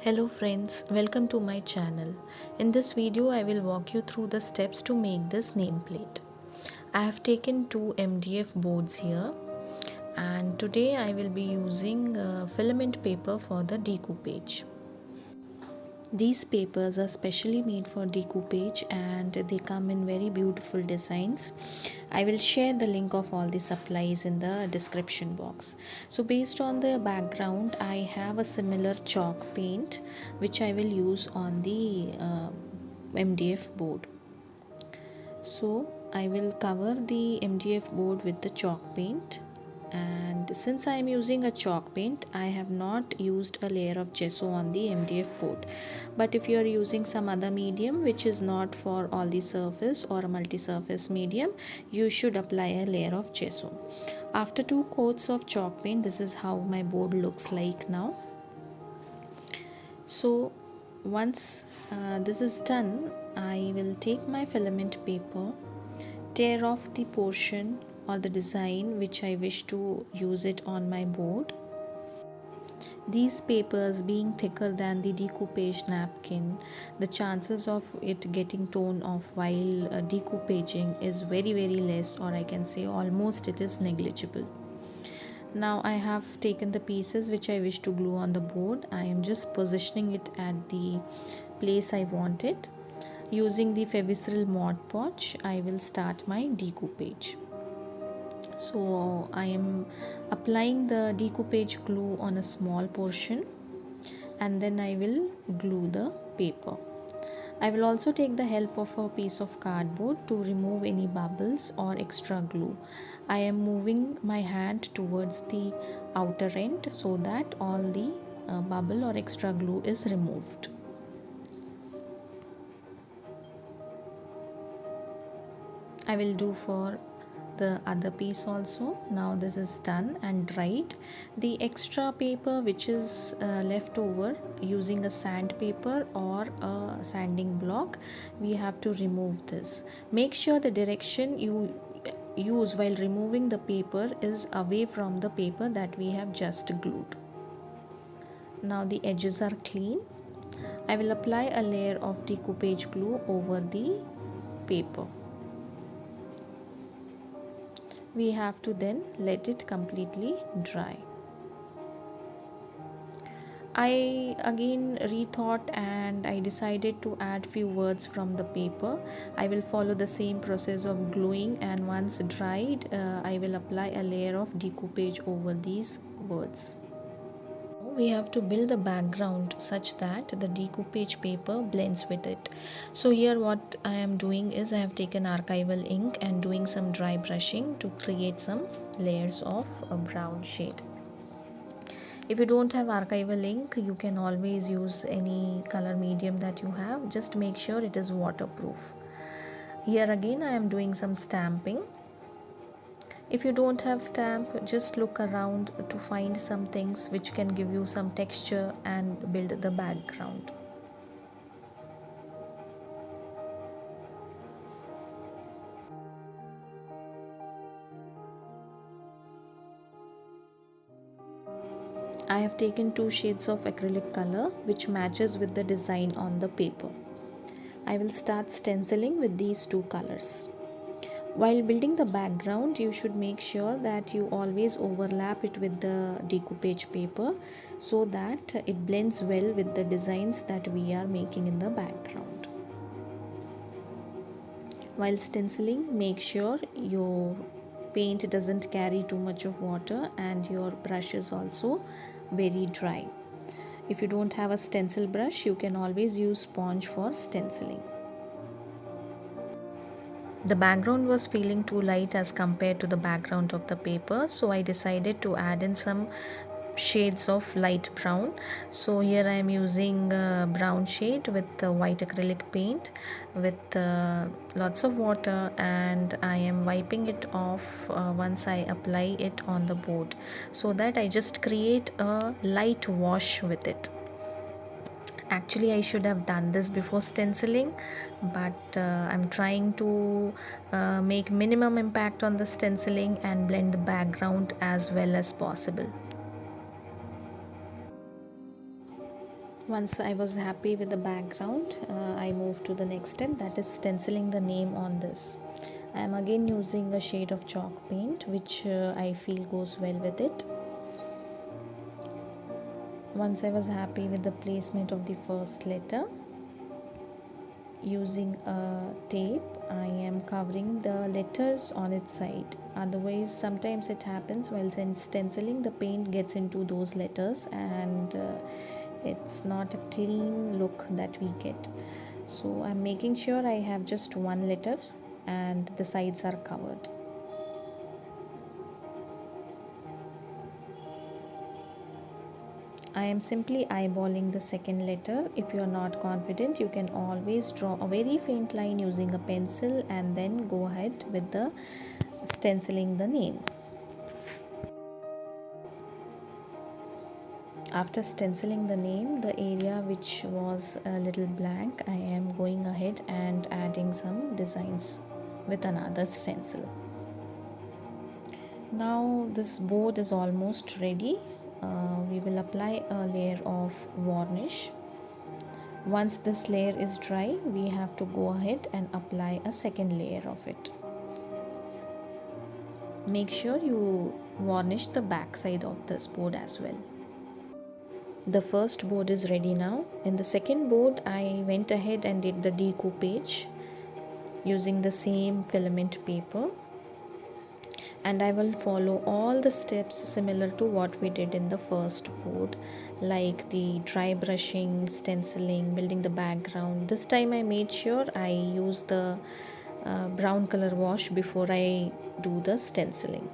Hello friends, welcome to my channel. In this video I will walk you through the steps to make this nameplate. I have taken two MDF boards here and today I will be using filament paper for the decoupage. These papers are specially made for decoupage and they come in very beautiful designs. I will share the link of all the supplies in the description box. So based on the background, I have a similar chalk paint which I will use on the MDF board. So I will cover the MDF board with the chalk paint, and since I am using a chalk paint, I have not used a layer of gesso on the MDF board. But if you are using some other medium which is not for all the surface or a multi-surface medium, you should apply a layer of gesso. After 2 coats of chalk paint, this is how my board looks like now. So once this is done, I will take my filament paper, tear off the portion or the design which I wish to use it on my board. These papers being thicker than the decoupage napkin, the chances of it getting torn off while decoupaging is very less, or I can say almost it is negligible. Now I have taken the pieces which I wish to glue on the board. I am just positioning it at the place I want it. Using the Feviceril Mod Podge, I will start my decoupage. So I am applying the decoupage glue on a small portion and then I will glue the paper. I will also take the help of a piece of cardboard to remove any bubbles or extra glue. I am moving my hand towards the outer end so that all the bubble or extra glue is removed. I will do for the other piece also. Now this is done and dried. The extra paper which is left over, using a sandpaper or a sanding block, we have to remove this. Make sure the direction you use while removing the paper is away from the paper that we have just glued. Now the edges are clean. I will apply a layer of decoupage glue over the paper. We have to then let it completely dry. I again rethought and I decided to add few words from the paper. I will follow the same process of gluing, and once dried I will apply a layer of decoupage over these words. We have to build the background such that the decoupage paper blends with it. So here what I am doing is I have taken archival ink and doing some dry brushing to create some layers of a brown shade. If you don't have archival ink, you can always use any color medium that you have. Just make sure it is waterproof. Here again I am doing some stamping. If you don't have stamp, just look around to find some things which can give you some texture and build the background. I have taken 2 shades of acrylic color which matches with the design on the paper. I will start stenciling with these 2 colors. While building the background, you should make sure that you always overlap it with the decoupage paper so that it blends well with the designs that we are making in the background. While stenciling, make sure your paint doesn't carry too much of water and your brush is also very dry. If you don't have a stencil brush, you can always use sponge for stenciling. The background was feeling too light as compared to the background of the paper, so I decided to add in some shades of light brown. So here I am using brown shade with white acrylic paint with lots of water, and I am wiping it off once I apply it on the board so that I just create a light wash with it. Actually I should have done this before stenciling, but I'm trying to make minimum impact on the stenciling and blend the background as well as possible. Once I was happy with the background, I moved to the next step, that is stenciling the name on this. I am again using a shade of chalk paint which I feel goes well with it. Once I was happy with the placement of the first letter, using a tape I am covering the letters on its side. Otherwise sometimes it happens while stenciling, the paint gets into those letters and it's not a clean look that we get. So I'm making sure I have just one letter and the sides are covered. I am simply eyeballing the second letter. If you are not confident, you can always draw a very faint line using a pencil and then go ahead with the stenciling the name. After stenciling the name, the area which was a little blank, I am going ahead and adding some designs with another stencil. Now this board is almost ready. We will apply a layer of varnish. Once this layer is dry, we have to go ahead and apply a second layer of it. Make sure you varnish the back side of this board as well. The first board is ready now. In the second board, I went ahead and did the decoupage using the same filament paper, and I will follow all the steps similar to what we did in the first board, like the dry brushing, stenciling, building the background. This time I made sure I use the brown color wash before I do the stenciling.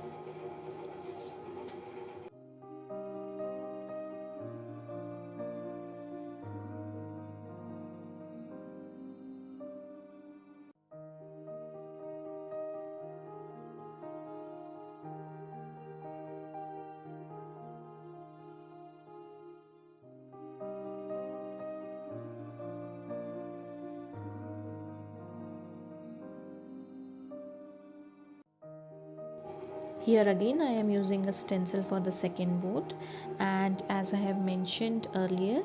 Here again I am using a stencil for the second board, and as I have mentioned earlier,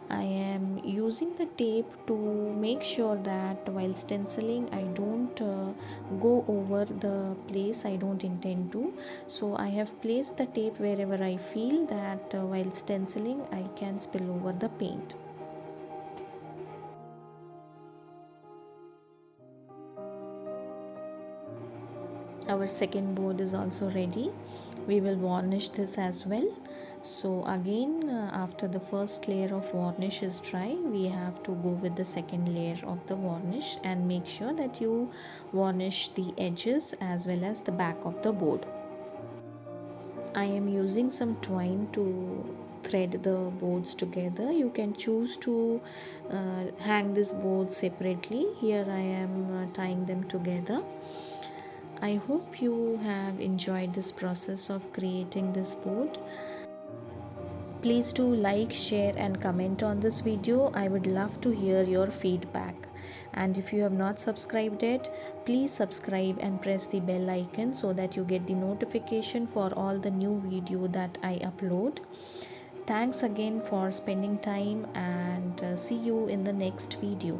I am using the tape to make sure that while stenciling I don't go over the place I don't intend to. So I have placed the tape wherever I feel that while stenciling I can spill over the paint. Our second board is also ready. We will varnish this as well. So again, after the first layer of varnish is dry, we have to go with the second layer of the varnish and make sure that you varnish the edges as well as the back of the board. I am using some twine to thread the boards together. You can choose to hang this board separately. Here I am tying them together. I hope you have enjoyed this process of creating this board. Please do like, share and comment on this video. I would love to hear your feedback. And if you have not subscribed yet, please subscribe and press the bell icon so that you get the notification for all the new video that I upload. Thanks again for spending time, and see you in the next video.